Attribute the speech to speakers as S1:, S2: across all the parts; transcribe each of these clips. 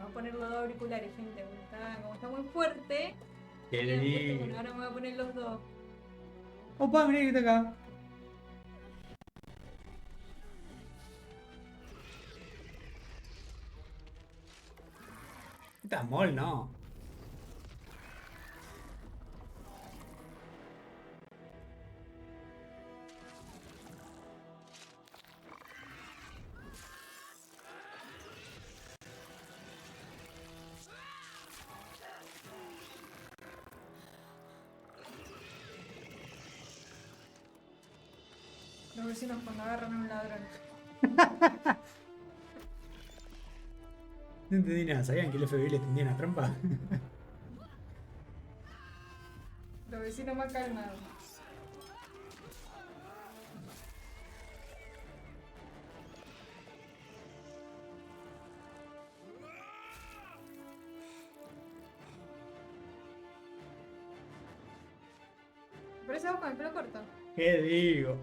S1: voy a poner los dos auriculares, gente. Como está muy fuerte.
S2: Qué
S1: Bueno,
S2: lindo.
S1: ahora me voy a poner los dos.
S2: Opa, mirá que está acá. Esta mol, no.
S1: Los vecinos cuando agarran a un ladrón.
S2: No entendí nada. ¿Sabían que el FBI les tendía una trampa?
S1: Los vecinos más calmados. Por eso vos con el pelo corto.
S2: ¿Qué digo?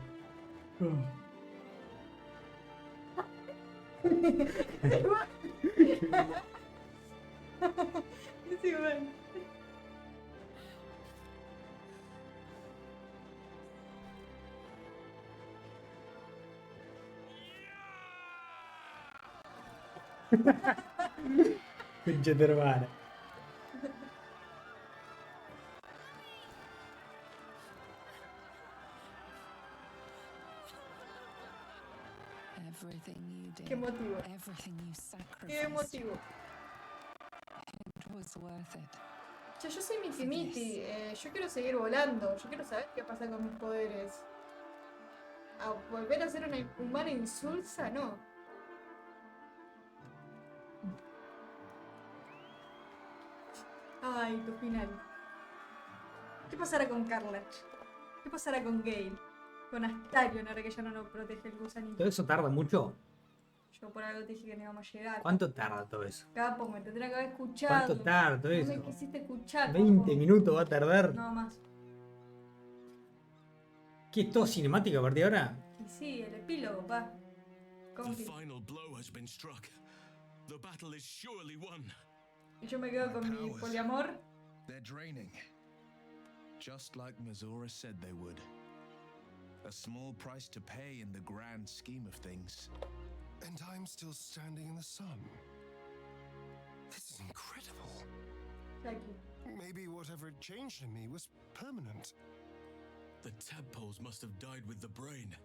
S1: Es igual.
S2: Pinche tu hermana.
S3: Everything you did,
S1: Qué motivo.
S3: everything you
S1: Qué
S3: sacrificed,
S1: emotivo.
S3: it was worth it.
S1: Che, yo soy Miti Miti. Yo quiero seguir volando. Yo quiero saber qué pasa con mis poderes. ¿A volver a ser una humana insulsa? No. Ay, tu final. ¿Qué pasará con Carla? ¿Qué pasará con Gale? Con Astarion, ahora que ya no lo protege el gusanito.
S2: ¿Todo eso tarda mucho?
S1: Yo por algo te dije que no íbamos a llegar.
S2: ¿Cuánto tarda todo eso?
S1: Capo, me tendría que haber escuchado.
S2: ¿Cuánto tarda todo
S1: No
S2: eso?
S1: me quisiste escuchar.
S2: 20
S1: Capo.
S2: minutos va a tardar.
S1: No más.
S2: ¿Qué es todo cinemática a partir de ahora?
S1: Y sí, el epílogo, pa.
S4: The
S1: Compi.
S4: final blow has been struck. The battle is surely won.
S1: Y yo me quedo con mi poliamor.
S5: They're draining. Just like Mazora said they would. A small price to pay in the grand scheme of things.
S6: And I'm still standing in the sun. This is incredible.
S1: Thank you.
S6: Maybe whatever had changed in me was permanent.
S4: The tadpoles must have died with the brain.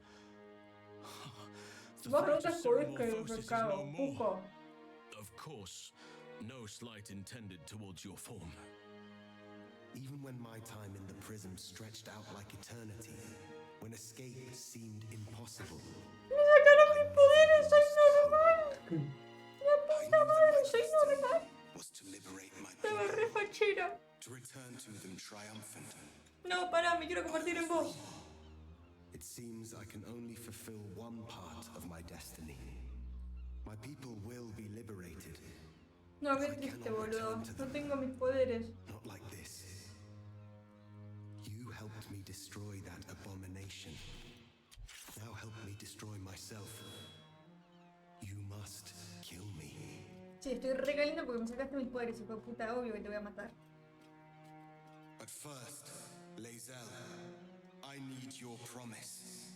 S4: The
S1: Vos
S4: threat of
S1: preguntas por que
S4: ceremorphosis is
S1: pescado,
S4: no more.
S1: Puco.
S4: Of course, no slight intended towards your form.
S7: Even when my time in the prism stretched out like eternity, when escape seemed impossible,
S1: Me sacaron mis poderes, soy normal. La puta madre, soy normal.
S7: was to liberate my
S1: Estaba
S7: people,
S1: re fachera.
S7: to return to them triumphant.
S1: No, pará, me quiero convertir en vos.
S7: It seems I can only fulfill one part of my destiny. My people will be liberated,
S1: No, qué triste, boludo. No tengo mis poderes.
S7: not like this. You helped me destroy that abomination. Now help me destroy myself. You must kill me.
S1: Sí, estoy re caliente porque me sacaste mis poderes, hijo de puta, obvio que te voy a matar.
S7: But first, Lae'zel, I need your promise.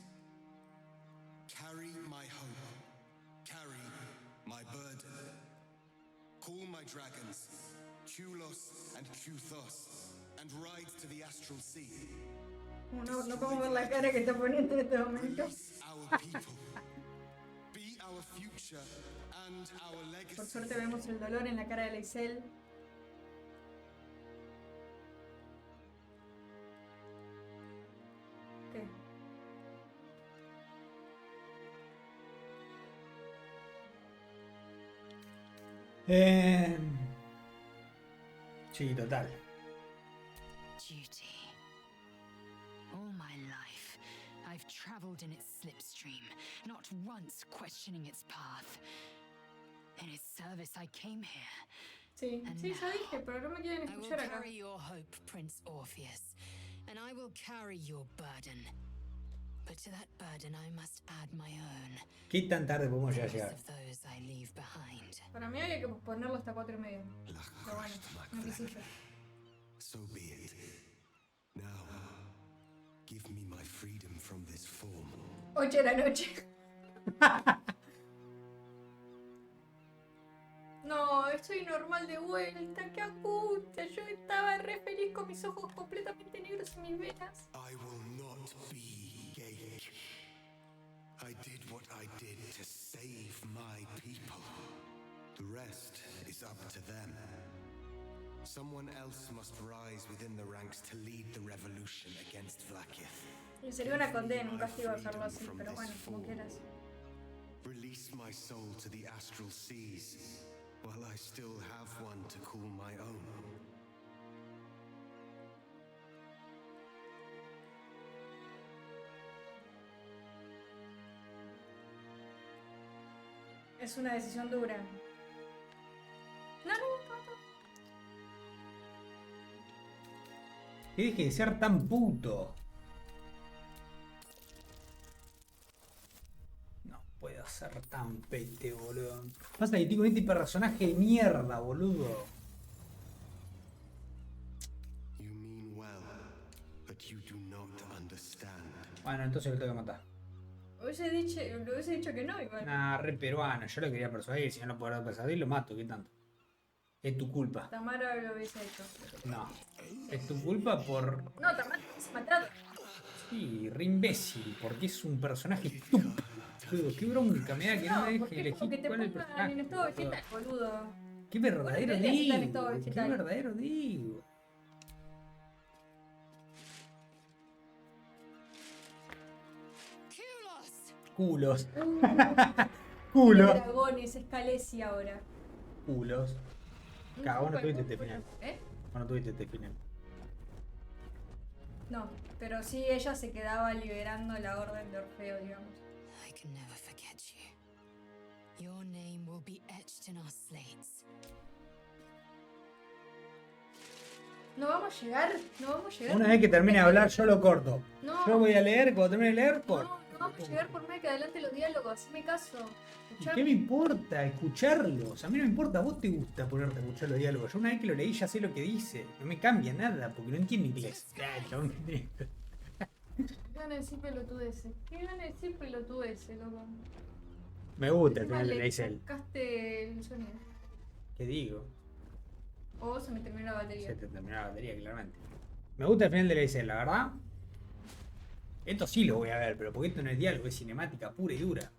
S7: Carry my hope. Carry my burden. Call my dragons, Kulos and Kuthos, and ride to the astral sea.
S1: No, no podemos ver la cara que está poniendo en este momento.
S7: Release our people. Be our future and our
S1: Por
S7: legacy.
S1: suerte vemos el dolor en la cara de Lae'zel. ¿Qué?
S2: Sí, total.
S3: Duty. All my life, I've traveled in its slipstream, not once questioning its path. In its service, I came here.
S1: Sí, sí, ya dije, pero no me quieren
S3: I will
S1: escuchar acá.
S3: carry your hope, Prince Orpheus, and I will carry your burden. But to that burden, I must add my own.
S2: ¿Qué tan tarde podemos
S3: The
S2: llegar?
S3: of those I leave behind.
S1: Para Para mí había que ponerlo hasta 4:30. Pero bueno, no quise yo.
S7: So be it. Now, give me my freedom from this form.
S1: 8 de la noche. No, estoy normal de vuelta, qué angustia. Yo estaba re feliz con mis ojos completamente negros y mis venas.
S7: I will not be gay. I did what I did to save my people. The rest is up to them. Someone else must rise within the ranks to lead the revolution against Vlaakith.
S1: Y sería una condena, un castigo hacerlo así, pero bueno, como quieras.
S7: Release my soul to the astral seas, while I still have one to call my own.
S1: Es una decisión dura. No.
S2: Que deje de ser tan puto. No puedo ser tan pete, boludo. Pasa que tipo este personaje de mierda, boludo.
S7: You mean well, but you do not understand.
S2: Bueno, entonces lo tengo que matar.
S1: Le hubiese dicho que no, igual.
S2: Nah, re peruano. Yo lo quería persuadir. Si no lo puedo persuadir, lo mato. ¿Qué tanto? Es tu culpa.
S1: Tamara lo hubiese hecho.
S2: No. Es tu culpa por...
S1: No, Tamara lo hubiese matado.
S2: Sí, re imbécil. Porque es un personaje estúpido. Qué bronca me da que no me deje
S1: porque es como que
S2: elegir
S1: te
S2: cuál es el
S1: pongan
S2: personaje.
S1: en estado vegetal, boludo.
S2: Qué verdadero
S1: Bueno, tenés que estar en
S2: digo.
S1: estado
S2: Qué
S1: vegetal.
S2: verdadero digo. Culos. Culos.
S1: Dragones, es Khaleesi ahora.
S2: Culos. Cada uno tuviste este final.
S1: ¿Eh?
S2: Bueno, tuviste este final.
S1: No, pero sí ella se quedaba liberando la orden de Orfeo, digamos.
S3: I can never forget you. Your name will be etched in our slates.
S1: No vamos a llegar, no vamos a llegar.
S2: Una vez que termine de hablar, yo lo corto.
S1: No.
S2: Yo voy a leer, cuando termine de leer, corto.
S1: No vamos a llegar por más que adelante los diálogos, haceme caso.
S2: ¿Y
S1: Escuchame.
S2: qué me importa escucharlos? A mí no me importa, a vos te gusta ponerte a escuchar los diálogos. Yo una vez que lo leí ya sé lo que dice. No me cambia nada, porque no entiendo inglés.
S1: ¿Qué van a decir pelotudeces? ¿Qué van a decir pelotudeces, loco?
S2: Me gusta el
S1: Encima
S2: final de
S1: le
S2: la Isel.
S1: sacaste el sonido.
S2: ¿Qué digo?
S1: O se me terminó la batería.
S2: Se te terminó la batería, claramente. Me gusta el final de la Isel, la verdad. Esto sí lo voy a ver, pero porque esto no es diálogo, es cinemática pura y dura.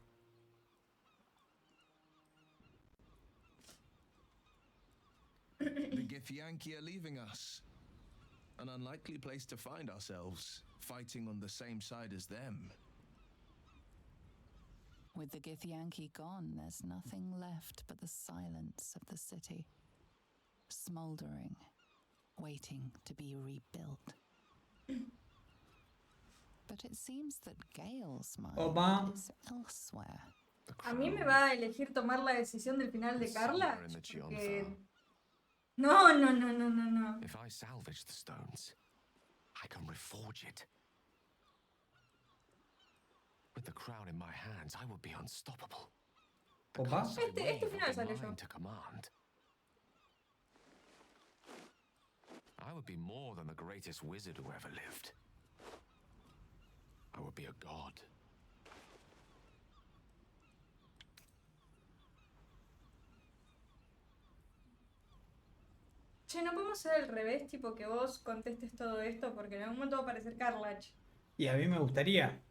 S5: The Githyanki are leaving us. An unlikely place to find ourselves, fighting on the same side as them.
S8: With the Githyanki gone, there's nothing left but the silence of the city. Smoldering, waiting to be rebuilt. But it seems that Gale's mind
S2: Opa.
S8: is elsewhere.
S1: A mí me va a elegir tomar la decisión del final de Carla.
S5: Somewhere in the
S1: Porque...
S5: Chionthal.
S1: No.
S9: If I salvage the stones, I can reforge it. With the crown in my hands, I would be unstoppable. The
S2: Opa.
S9: constant
S1: Este
S9: wave
S1: final
S9: would be
S1: salió yo.
S9: mine to command. I would be more than the greatest wizard who ever lived. I would be a god.
S1: Che, no podemos hacer al revés, tipo que vos contestes todo esto, porque en algún momento va a aparecer Carlach.
S2: Y a mí me gustaría.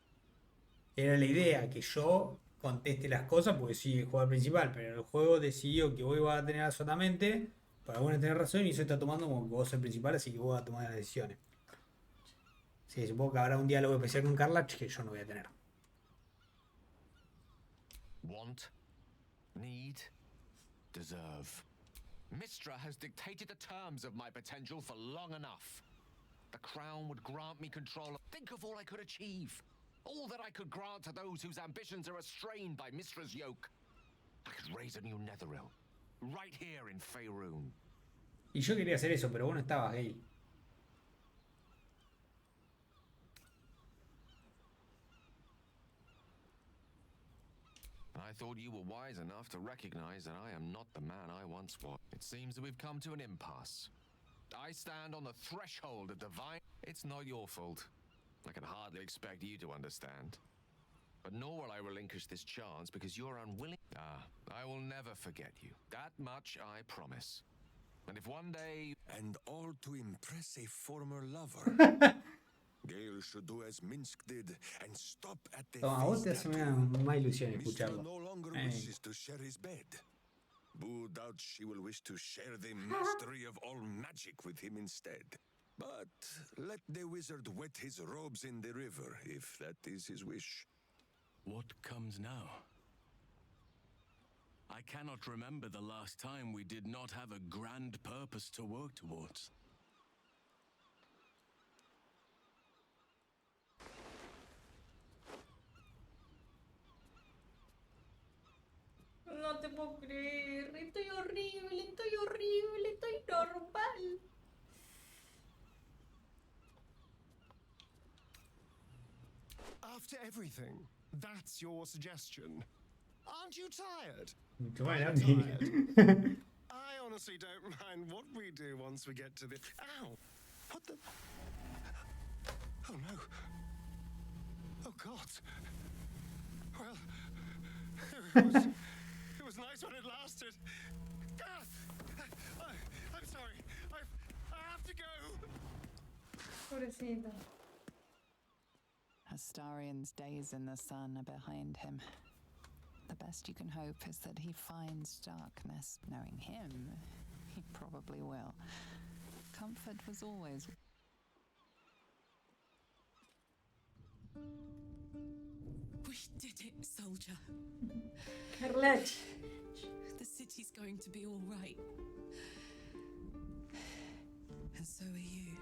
S2: Era la idea que yo conteste las cosas porque sí el juego principal, pero el juego decidió que vos ibas a tener absolutamente, para alguna tener razón, y eso está tomando como que vos sos el principal, así que vos vas a tomar las decisiones. Sí, supongo que habrá un diálogo especial con Carlach que yo no voy a tener.
S9: Want, need, deserve. Mistra has dictated the terms of my potential for long enough. The crown would grant me control. Think of all I could achieve. All that I could grant to those whose ambitions are restrained by Mistra's yoke. I could raise a new Netheril, right here in Faerun.
S2: Y yo quería hacer eso, pero vos no estabas, Gale.
S9: I thought you were wise enough to recognize that I am not the man I once was. It seems that we've come to an impasse. I stand on the threshold of divine... It's not your fault. I can hardly expect you to understand. But nor will I relinquish this chance because you're unwilling... I will never forget you. That much I promise. And if one day...
S6: And all to impress a former lover. Gale should do as Minsk did and stop at the
S2: Toma, a vos te
S6: face
S2: hace
S6: tattoo.
S2: más ilusión
S6: Mistral
S2: escucharlo.
S6: no longer
S2: Ey.
S6: wishes to share his bed. Boo doubts she will wish to share the mastery of all magic with him instead. But let the wizard wet his robes in the river, if that is his wish.
S4: What comes now? I cannot remember the last time we did not have a grand purpose to work towards.
S1: No te puedo creer. Estoy horrible, estoy normal.
S6: After everything, that's your suggestion. Aren't you tired?
S2: Mucho más
S6: I'm
S2: grande.
S6: tired. I honestly don't mind what we do once we get to the... Ow! What the... Oh no. Oh God. Well, it was nice when it lasted. I'm sorry. I have to go.
S1: Pobrecito.
S8: Astarion's days in the sun are behind him. The best you can hope is that he finds darkness. Knowing him, he probably will. Comfort was always...
S10: We did it, soldier.
S1: Carlet.
S10: The city's going to be all right. And so are you.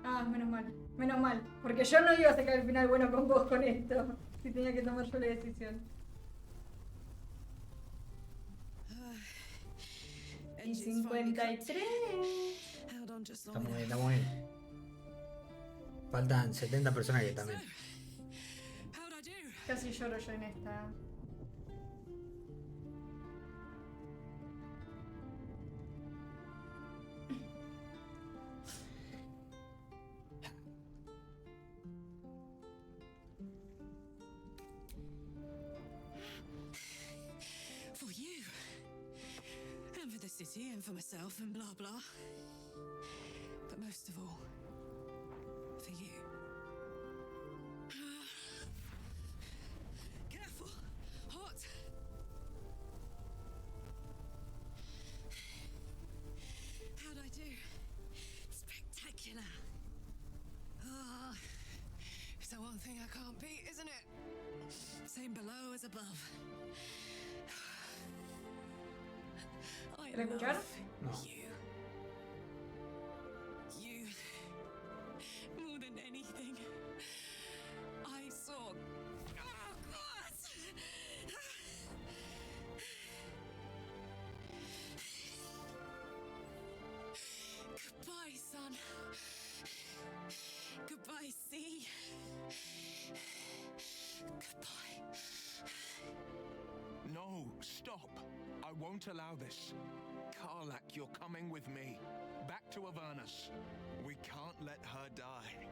S1: Ah, menos mal. Menos mal. Porque yo no iba a sacar el final bueno con vos con esto. Si tenía que tomar yo la decisión. Y 53.
S10: Held on just long
S2: Estamos bien,
S10: enough.
S2: estamos bien. Faltan 70 personajes también.
S10: How'd I do?
S1: Casi lloro yo en esta.
S10: For you. And for the city and for myself and blah blah. But most of all, for you. Careful! Hot! How'd I do? Spectacular! Ah, it's the one thing I can't beat, isn't it? Same below as above. I
S1: ¿La escucharon?
S2: No.
S10: you. You. More than anything. I saw. Oh, God! Goodbye, son. Goodbye, sea. Goodbye.
S5: No, stop. I won't allow this. Karlak, you're coming with me. Back to Avernus. We can't let her die.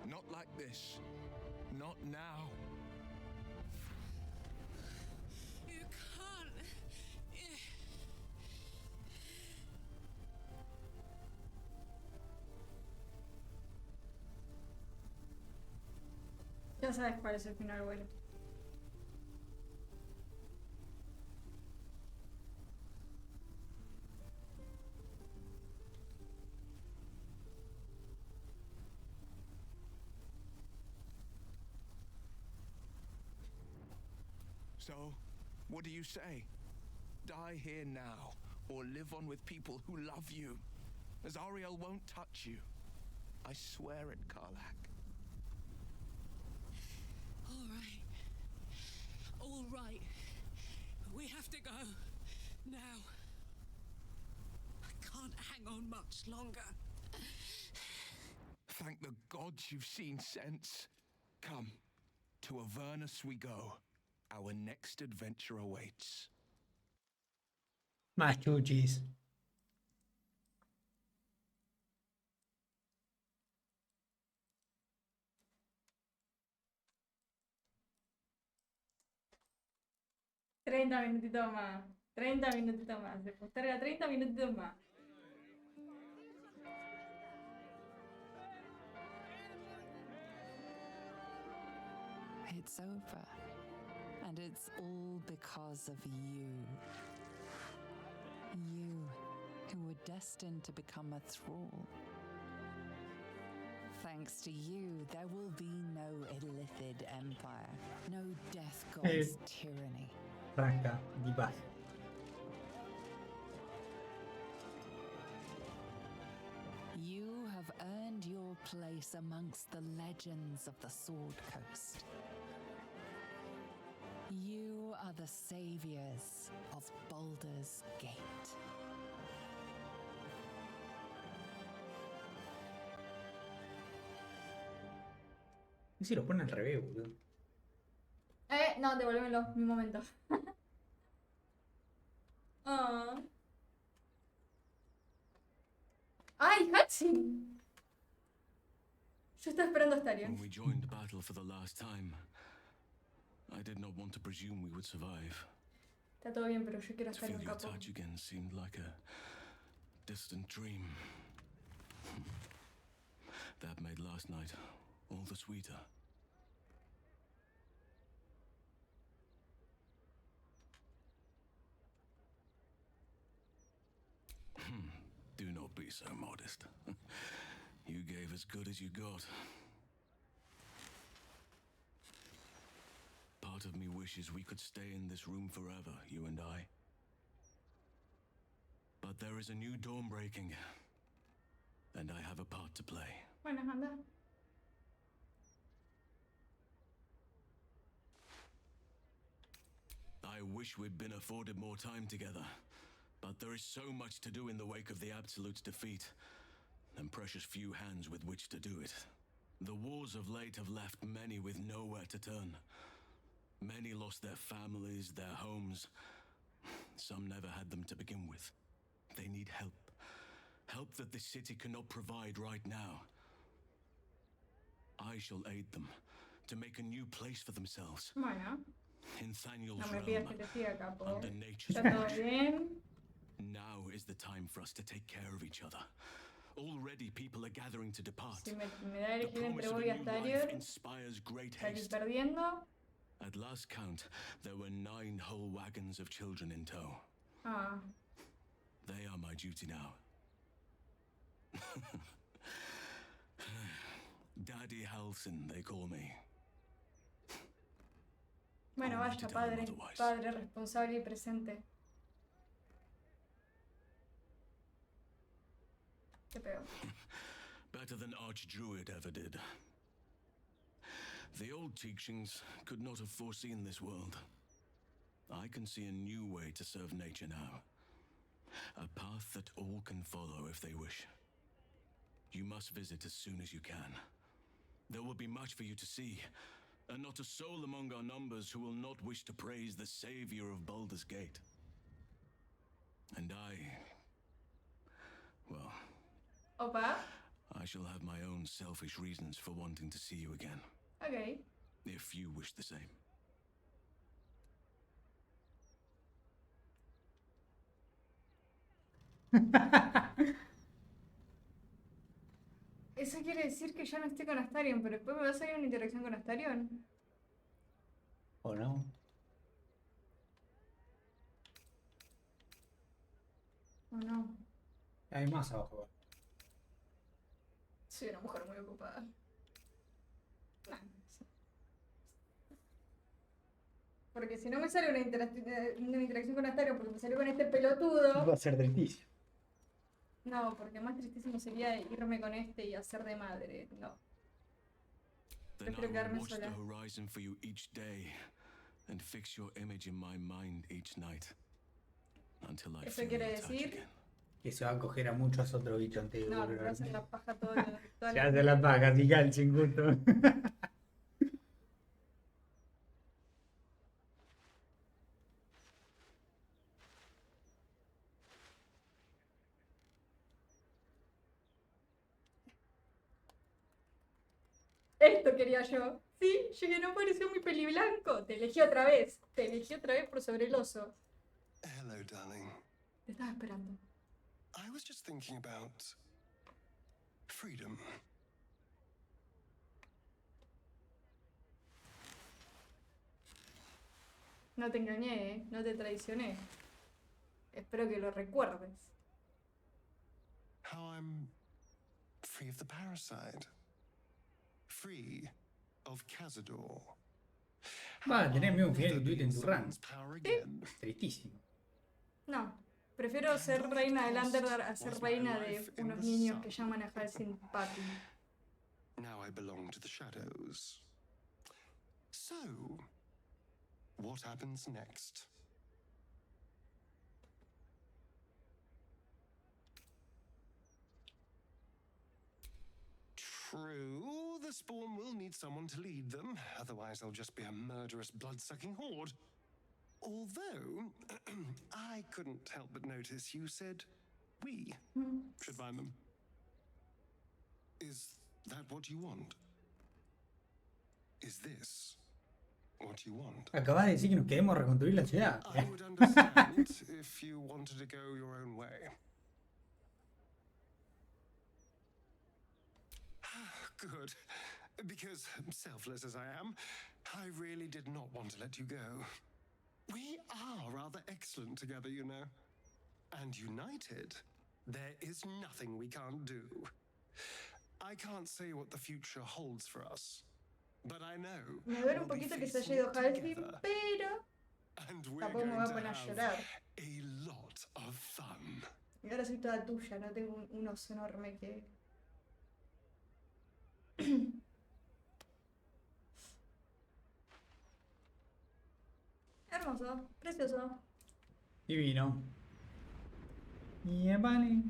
S5: Not like this. Not now.
S10: You can't.
S1: Ya sabes cuál es el final bueno.
S5: So, what do you say? Die here now, or live on with people who love you. Azariel won't touch you. I swear it, Karlak.
S10: All right. All right. We have to go. Now. I can't hang on much longer.
S5: Thank the gods you've seen sense. Come, to Avernus we go. Our next adventure awaits.
S2: Más chuchis.
S1: Treinta minutitos más. 30 minutitos más. Se posterga 30 minutitos más.
S8: It's over. And it's all because of you. You, who were destined to become a thrall. Thanks to you, there will be no Illithid empire, no death god's tyranny.
S2: Rasca, di paz.
S8: You have earned your place amongst the legends of the Sword Coast. You are the saviors of Baldur's Gate.
S2: ¿Y si lo ponen al revés, boludo?
S1: No, devuélvemelo, mi momento. Ah. ¡Ay, Hudson! Yo estaba esperando a Starion.
S4: When we joined battle for the last time, I did not want to presume we would survive.
S1: Está todo bien, pero yo quiero
S4: To
S1: estar
S4: feel
S1: en
S4: your
S1: capo.
S4: touch again seemed like a distant dream. That made last night all the sweeter. Do not be so modest. You gave as good as you got. Part of me wishes we could stay in this room forever, you and I. But there is a new dawn breaking, and I have a part to play.
S1: Bueno, anda.
S4: I wish we'd been afforded more time together, but there is so much to do in the wake of the Absolute's defeat, and precious few hands with which to do it. The wars of late have left many with nowhere to turn. Many lost their families, their homes. Some never had them to begin with. They need help. Help that this city cannot provide right now. I shall aid them to make a new place for themselves.
S1: Bueno,
S4: In Thaniel's
S1: no me
S4: realm,
S1: pidas que te siga, capo.
S4: under nature's
S1: Está todo
S4: watch.
S1: bien.
S4: Now is the time for us to take care of each other. Already people are gathering to depart.
S1: Si me da a
S4: The
S1: elegir
S4: promise
S1: entre
S4: of a
S1: vos y
S4: new life
S1: Astarion,
S4: inspires great
S1: salí
S4: haste.
S1: perdiendo.
S4: At last count, there were 9 whole wagons of children in tow.
S1: Ah,
S4: They are my duty now. Daddy Halson, they call me.
S1: bueno,
S4: Only
S1: vaya,
S4: to tell them
S1: padre.
S4: otherwise.
S1: Padre responsable y presente. Qué pego.
S4: Better than Archdruid ever did. The old teachings could not have foreseen this world. I can see a new way to serve nature now. A path that all can follow if they wish. You must visit as soon as you can. There will be much for you to see, and not a soul among our numbers who will not wish to praise the savior of Baldur's Gate. And well,
S1: Opa.
S4: I shall have my own selfish reasons for wanting to see you again,
S1: Ok.
S4: if you wish the same.
S1: Eso quiere decir que ya no estoy con Astarion, pero después me va a salir una interacción con Astarion.
S2: ¿O no?
S1: ¿O no?
S2: Hay más abajo.
S1: Soy una mujer muy ocupada. Nah, sí. Porque si no me sale una interacción con Astarion porque me salió con este pelotudo.
S2: Va a ser tristísimo.
S1: No, porque más tristísimo sería irme con este y hacer de madre. No.
S4: Then I
S1: Prefiero
S4: will
S1: quedarme
S4: watch the
S1: sola.
S4: horizon for you each day, and fix your image in my mind each night, until I
S1: Eso
S4: feel
S1: quiere
S4: your touch
S1: decir-
S4: again.
S2: Que se va a coger a muchos otros bichos antes de
S1: No, me
S2: volver.
S1: hacen la paja toda
S2: Se hace la paja, así sin gusto.
S1: Esto quería yo. Sí, llegué, no pareció muy peliblanco. Te elegí otra vez. Te elegí otra vez por sobre el oso.
S6: Hello, darling.
S1: Te estaba esperando.
S6: I was just thinking about freedom.
S1: No te engañé, ¿eh? No te traicioné. Espero que lo recuerdes.
S6: How I'm free of the parasite. Free of Cazador.
S2: Va a tener el mismo
S6: I'll
S2: final que
S6: never
S2: tuviste
S6: be
S2: en
S6: in
S2: tu run.
S6: someone's power again.
S2: Tristísimo.
S1: No. Prefiero ser reina del Underdark a ser reina de unos niños que llaman a Halsin papi.
S6: Now I belong to the shadows. So, what happens next? True, the spawn will need someone to lead them, otherwise they'll just be a murderous, blood-sucking horde. Although, I couldn't help but notice you said we should find them. Is that what you want? Is this what you want?
S2: Acabas de decir que nos queremos reconstruir la ciudad.
S6: I would understand if you wanted to go your own way. Good. Because, selfless as I am, I really did not want to let you go. We are rather excellent together, you know. And united, there is nothing we can't do. I can't say what the future holds for us, but I know
S1: Me duele un
S6: we'll be
S1: poquito que se haya
S6: facing
S1: ido
S6: it
S1: Halsin,
S6: together,
S1: pero
S6: and we're
S1: tampoco me
S6: going
S1: voy a
S6: to
S1: poner a
S6: have
S1: llorar.
S6: a lot of fun.
S1: Y ahora soy toda tuya, no tengo un oso enorme que... Hermoso, precioso.
S2: Divino. Y vale.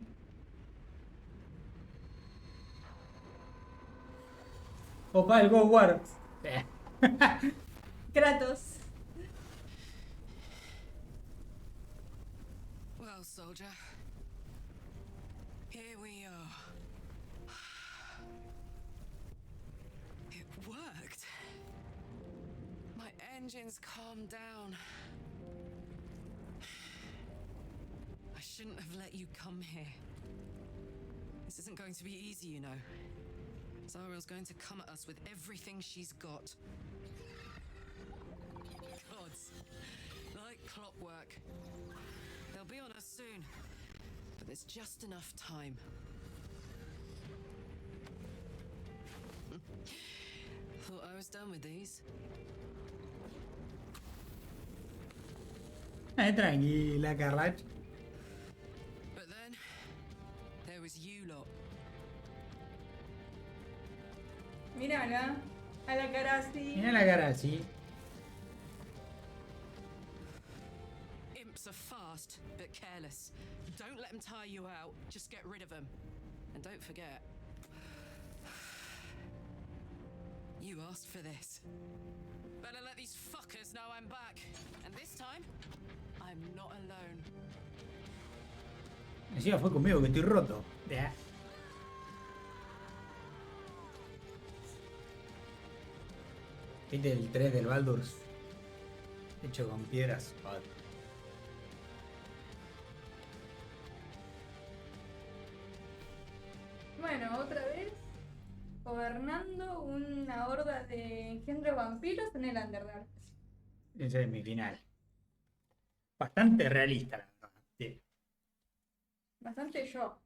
S2: Opa, el Go War.
S1: Kratos.
S10: Well, soldier, here we are. It worked. My engines calmed down. I shouldn't have let you come here. This isn't going to be easy, you know. Zariel's going to come at us with everything she's got. Gods, like clockwork. They'll be on us soon, but there's just enough time. Thought I was done with these.
S2: Tranquila, Carlach.
S10: But then, there was you lot.
S1: Mírala, a la cara así.
S2: Mira la cara así.
S10: Imps are fast, but careless. Don't let them tire you out, just get rid of them. And don't forget, you asked for this. Better let these fuckers know I'm back. And this time, I'm not alone.
S2: Encima fue conmigo que estoy roto. ¿Viste el 3 del Baldur? Hecho con piedras.
S1: Bueno, otra vez gobernando una horda de engendros vampiros en el Underdark.
S2: Ese es mi final. Bastante realista, la verdad. Sí.
S1: Bastante yo.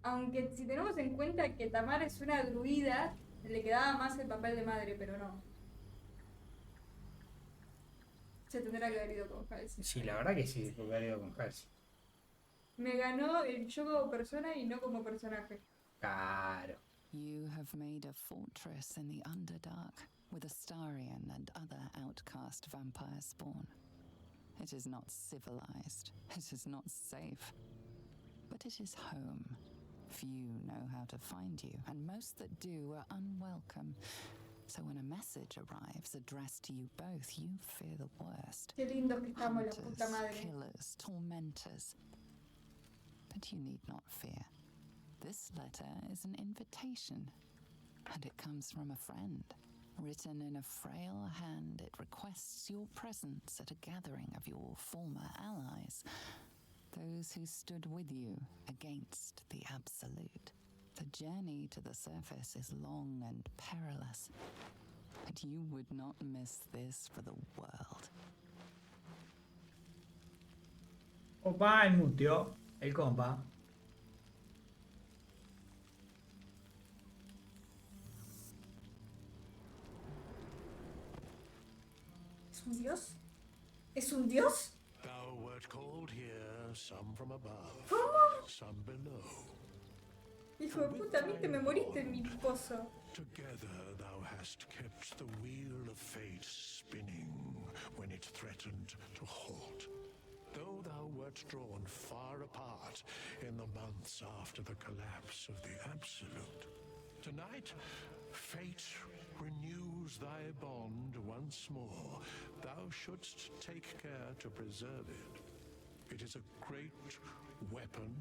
S1: Aunque si tenemos en cuenta que Tamara es una druida, le quedaba más el papel de madre, pero no. Se tendrá que haber ido con Halsey.
S2: Sí, la verdad que sí, porque haber ido con Halsey.
S1: Me ganó el yo como persona y no como personaje.
S2: Claro.
S8: You have made a fortress in the Underdark with Astarion and other outcast vampire spawn. It is not civilized, it is not safe, but it is home. Few know how to find you, and most that do are unwelcome. So when a message arrives addressed to you both, you fear the worst.
S1: Qué lindos que estamos, la puta
S8: Hunters,
S1: madre.
S8: killers, tormentors. But you need not fear. This letter is an invitation. And it comes from a friend. Written in a frail hand, it requests your presence at a gathering of your former allies, those who stood with you against the Absolute. The journey to the surface is long and perilous, but you would not miss this for the world.
S2: Opa, el muteo, el compa.
S1: ¿Es un dios? ¿Es un dios?
S11: Thou wert called here, some from above,
S1: ¿Cómo?
S11: some below.
S1: Hijo de puta, a mí te me moriste en mi pozo.
S11: Together thou hast kept the wheel of fate spinning when it threatened to halt. Though thou wert drawn far apart in the months after the collapse of the Absolute, tonight fate renews thy bond once more. Thou shouldst take care to preserve it. It is a great weapon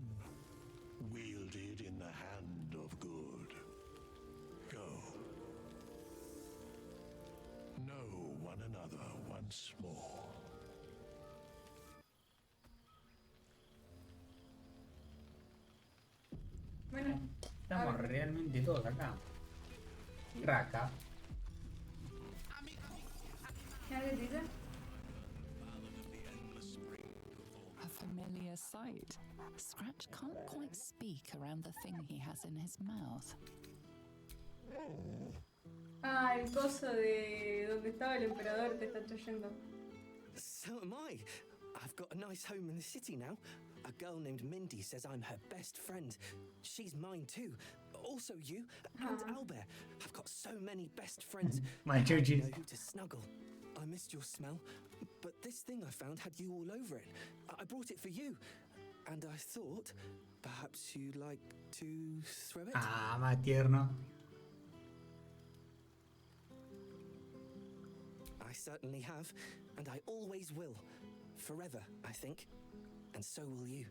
S11: wielded in the hand of good. Go. Know one another once more.
S1: Bueno,
S2: Estamos realmente todos acá. Raka.
S1: ¿qué les dice?
S8: A familiar sight. Scratch can't quite speak around the thing he has in his mouth.
S1: Ah, el coso de donde estaba el emperador te está trayendo.
S12: So am I. I've got a nice home in the city now. A girl named Mindy says I'm her best friend. She's mine too. Also you and Albert. I've got so many best friends.
S2: My
S12: I don't
S2: choochies.
S12: know who to snuggle. I missed your smell, but this thing I found had you all over it. I brought it for you, and I thought perhaps you'd like to throw it.
S2: Ah, más tierno.
S12: I certainly have, and I always will. Forever, I think. And so will you.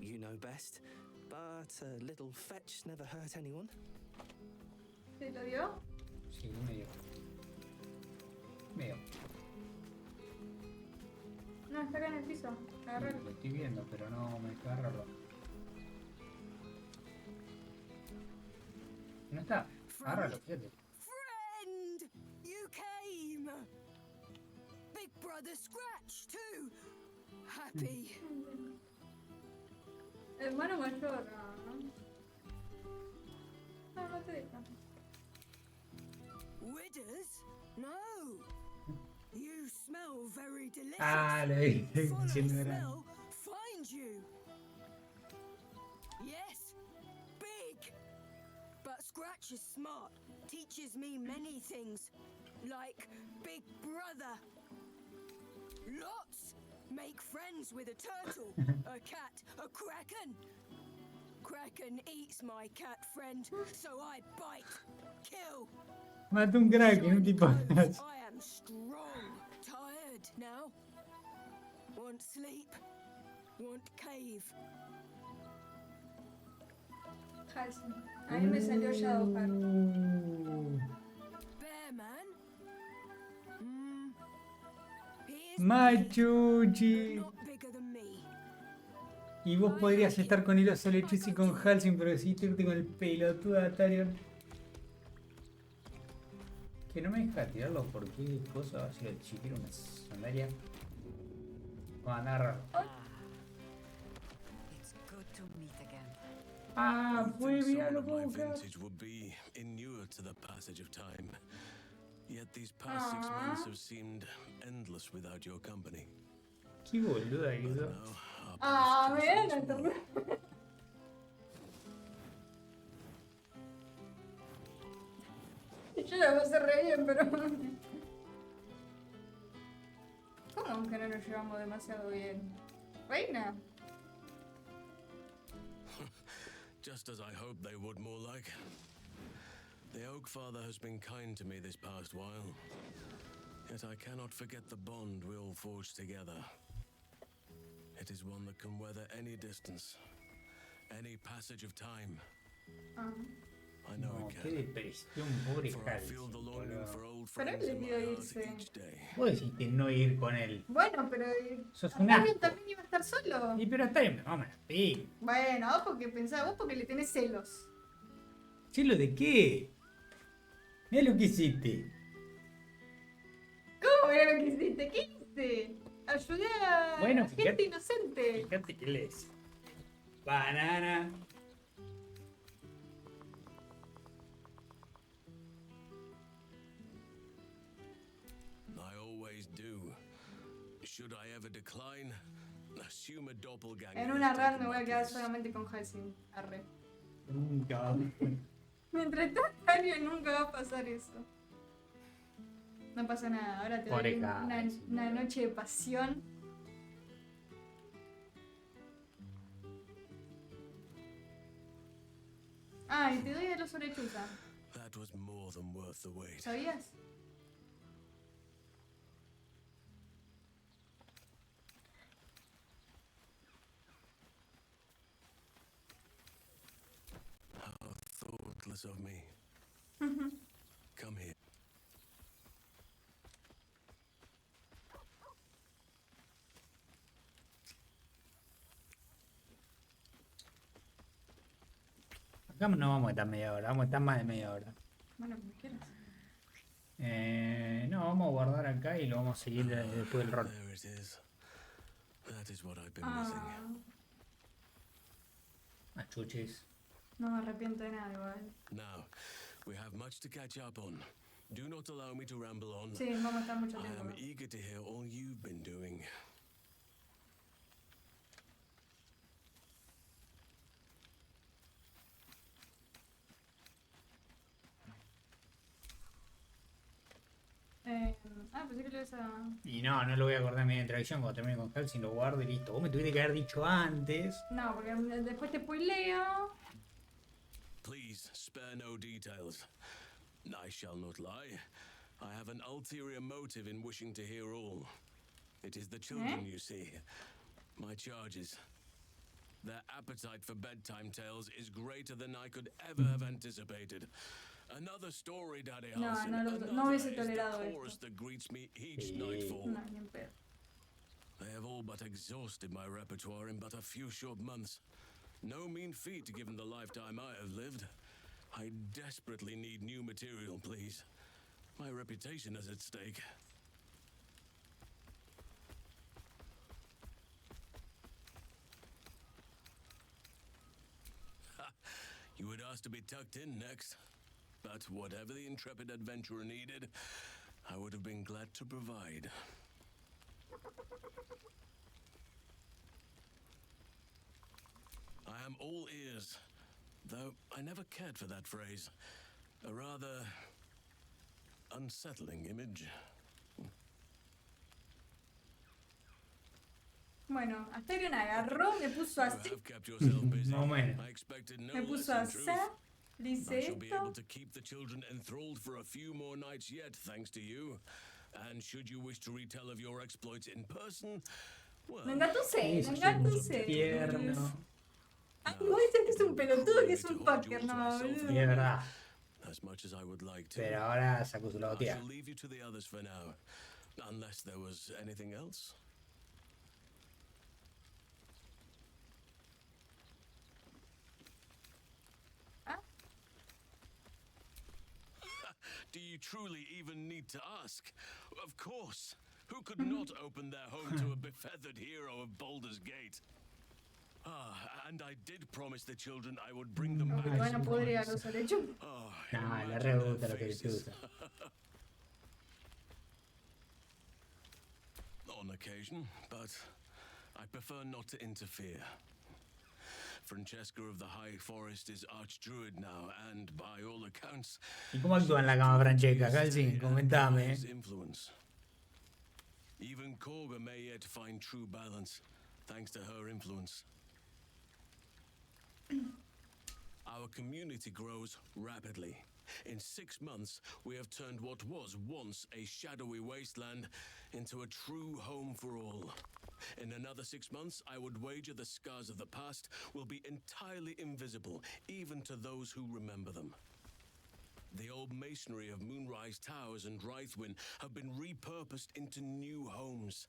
S12: You know best, but a little fetch never hurt anyone.
S1: ¿Te lo dio?
S2: Sí, medio. Medio.
S1: No, está acá en el piso. Agarralo.
S2: Lo estoy viendo, pero no me deja agarrarlo. No está. Agárralo, fíjate.
S10: Friend! You came! Big brother Scratch, too! Happy.
S1: Hermano mayor. No, no te deja.
S10: Widders? No! You smell very delicious.
S2: Ah, lo vi.
S10: Follow
S2: Diciendo era.
S10: smell, find you. Yes, big. But Scratch is smart. Teaches me many things. Like Big Brother. Lots. Make friends with a turtle, a cat, a kraken. Kraken eats my cat friend, so I bite, kill.
S2: Mata un crack, un tipo.
S10: I am strong. Tired now. Want sleep. Want cave.
S1: Halsey. A mí me salió Shadowheart.
S10: Bear man? He is
S2: Machuchi.
S10: not bigger than me.
S2: Y vos podrías estar con el oso lechuza y con Halsey, pero decidiste irte con el pelotudo de Atarion. Que no me deja tirarlo porque cosa va a ser el chiquero una sandalia. Vamos a narrar.
S3: It's good to meet again.
S2: Ah,
S4: You'd
S2: fue,
S4: think
S2: mira,
S4: someone
S2: lo
S4: of
S2: puedo
S4: my
S2: buscar.
S4: vintage would be inured to the passage of time. Yet these past 6 months have seemed endless without your company.
S2: Qué boluda que
S4: But
S2: sos.
S4: now, our
S1: Ah,
S4: paths
S1: ven,
S4: cross once more.
S1: Yo la pasé re bien, pero. ¿Cómo que no nos llevamos demasiado bien? Reina.
S4: Just as I hoped they would, more like. The Oak Father has been kind to me this past while. Yet I cannot forget the bond we all forged together. It is one that can weather any distance, any passage of time. I know
S2: No,
S4: it
S2: qué
S4: can.
S2: depresión, pobre
S4: For I feel the
S2: Halsey,
S4: longing
S2: boludo.
S4: for old
S1: Pero él
S4: friends in
S1: decidió
S4: my heart
S1: irse.
S4: each day.
S2: Vos decís que no ir con él.
S1: Bueno, pero
S2: Sos un
S1: Octavio
S2: asco.
S1: también iba a estar solo.
S2: Y pero está bien, vamos a la pega.
S1: Bueno, vos porque pensás, vos porque le tenés celos.
S2: ¿Chelo de qué? Mira lo que hiciste.
S1: ¿Cómo era lo que hiciste? ¿Qué hice? Ayudé a
S2: Bueno,
S1: gente
S2: fíjate.
S1: inocente.
S2: Fíjate que lees. Banana.
S4: I always do. Should I ever decline, assume a doppelganger.
S1: En
S4: has
S1: una run
S4: taken
S1: me voy
S4: my
S1: a quedar
S4: place.
S1: solamente con Halsey. Arre.
S2: Nunca.
S1: Mientras tanto, nunca va a pasar eso. No pasa nada, ahora te doy
S2: Pobre
S1: una
S2: Halsey,
S1: una
S2: boludo.
S1: noche de pasión. Ah, y te doy el oso lechuza.
S4: That was more than worth the wait.
S1: ¿Sabías?
S4: How thoughtless of me. Come here.
S2: Acá no vamos a estar media hora, vamos a estar más de media hora.
S1: Bueno, como quieras.
S2: No, vamos a guardar acá y lo vamos a seguir después del rol.
S4: There it is. That is what I've been
S1: Ah,
S4: missing.
S2: Achuches.
S1: no me arrepiento de nada igual.
S4: Now, we have much to catch up on. Do not allow me to ramble on.
S1: Sí, vamos a estar mucho
S4: I
S1: tiempo.
S4: am eager to hear all you've been doing.
S1: Pensé que lo ibas a...
S2: Y no lo voy a acordar en media introducción cuando termine con Halsey, lo guardo y listo. Vos me tuviste que haber dicho antes.
S1: No, porque después te spoileo.
S4: Please spare no details. I shall not lie. I have an ulterior motive in wishing to hear all. It is the children, you see. My charges. Their appetite for bedtime tales is greater than I could ever have anticipated. Another story, Daddy
S1: No,
S4: Halson.
S1: no
S4: Another
S1: hubiese
S4: is the
S1: tolerado
S4: chorus
S1: esto.
S4: that greets me each nightfall.
S1: No, ni en pedo.
S4: They have all but exhausted my repertoire in but a few short months. No mean feat given the lifetime I have lived. I desperately need new material, please. My reputation is at stake. You would ask to be tucked in next. But whatever the intrepid adventurer needed, I would have been glad to provide. I am all ears, though I never cared for that phrase. A rather unsettling image.
S1: Bueno, hasta que me agarró, me puso
S4: You
S1: así.
S4: have kept yourself busy.
S2: Más o menos.
S4: I expected no
S1: Me
S4: less
S1: puso
S4: in
S1: así.
S4: truth.
S1: Dice
S4: I shall be able
S1: esto.
S4: to keep the children enthralled for a few more nights yet, thanks to you. And should you wish to retell of your exploits in person, well,
S1: Me engatusé,
S2: Eso
S1: me
S2: es un
S1: engatusé.
S2: tierno.
S1: Ay, vos dices que es un pelotudo, que es un fucker, no,
S2: Y es
S1: boludo.
S2: verdad.
S4: as much as I would like to.
S2: Pero ahora sacó su
S4: I
S2: lado tía.
S4: shall leave you to the others for now, unless there was anything else.
S1: Ah.
S4: Do you truly even need to ask? Of course. Who could not open their home to a befeathered hero of Baldur's Gate? Ah, and I did promise the children I would bring them
S1: Aunque
S4: back.
S1: todavía no podría los lechuza.
S4: Oh,
S2: No, le
S4: imagine
S2: re
S4: their
S2: gusta lo que le
S4: faces.
S2: gusta.
S4: On occasion, but I prefer not to interfere. Francesca of the High Forest is Archdruid now, and by all accounts,
S2: ¿Y cómo actúa en la cama Francesca, Halsey?
S4: and
S2: Comentame.
S4: his influence. Even Korga may yet find true balance, thanks to her influence. Our community grows rapidly. In 6 months, we have turned what was once a shadowy wasteland into a true home for all. In another 6 months, I would wager the scars of the past will be entirely invisible, even to those who remember them. The old masonry of Moonrise Towers and Wraithwin have been repurposed into new homes,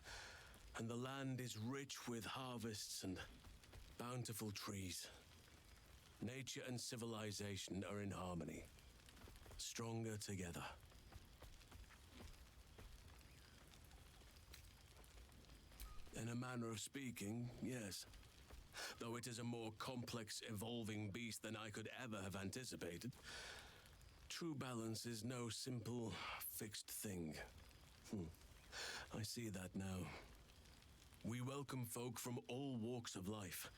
S4: and the land is rich with harvests and bountiful trees. Nature and civilization are in harmony, stronger together. In a manner of speaking, yes. Though it is a more complex, evolving beast than I could ever have anticipated. True balance is no simple, fixed thing. I see that now. We welcome folk from all walks of life.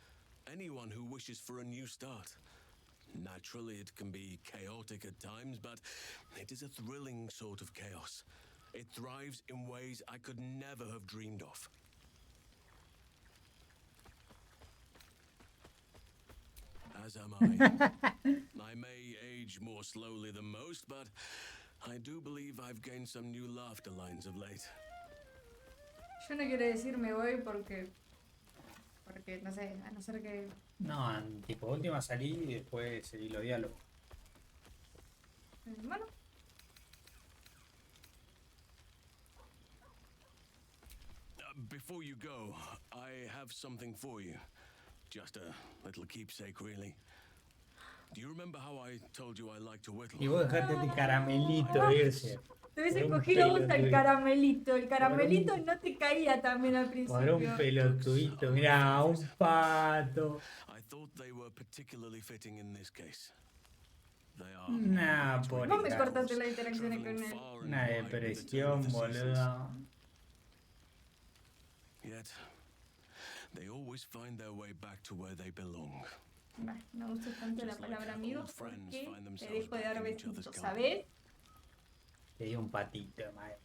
S4: Anyone who wishes for a new start. Naturally, it can be chaotic at times, but it is a thrilling sort of chaos. It thrives in ways I could never have dreamed of. As am I. I may age more slowly than most, but I do believe I've gained some new laughter lines of late.
S1: Yo no quiero decir me voy porque no sé, a no ser que...
S2: No, tipo, última salí y después seguí los diálogos.
S1: Bueno.
S4: Before you go, I have something for you. Just a little keepsake, really. Do you remember how I told you I like to whittle?
S2: Y vos dejaste este caramelito irse.
S1: Te hubiese
S2: Por un
S1: cogido vos al
S2: pelotudito.
S1: caramelito. El caramelito no te caía también al principio.
S2: Por un pelotudito, mirá, un pato.
S4: I thought they were particularly fitting in this case. They are.
S2: Nah, por
S1: Vos me cortaste las interacciones con él.
S2: Una depresión, boludo.
S4: Yet, they always find their way back to where they belong.
S1: Bah, no uso tanto la palabra amigos porque te dejo de dar besitos, ¿sabes?
S2: Te di un patito, madre.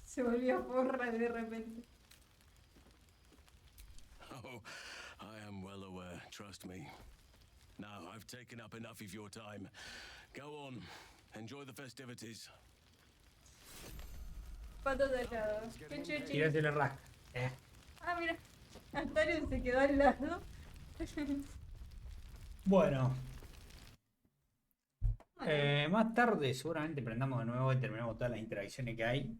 S1: Se volvió porra de repente.
S4: Oh, I am well aware, trust me. Now, I've taken up enough of your time. Go on, enjoy the festivities.
S1: Pato tallado. Qué chuchi.
S2: Tirate la rasca.
S1: Ah, mira. Antario se quedó al lado.
S2: Bueno. Más tarde seguramente prendamos de nuevo y terminamos todas las interacciones que hay.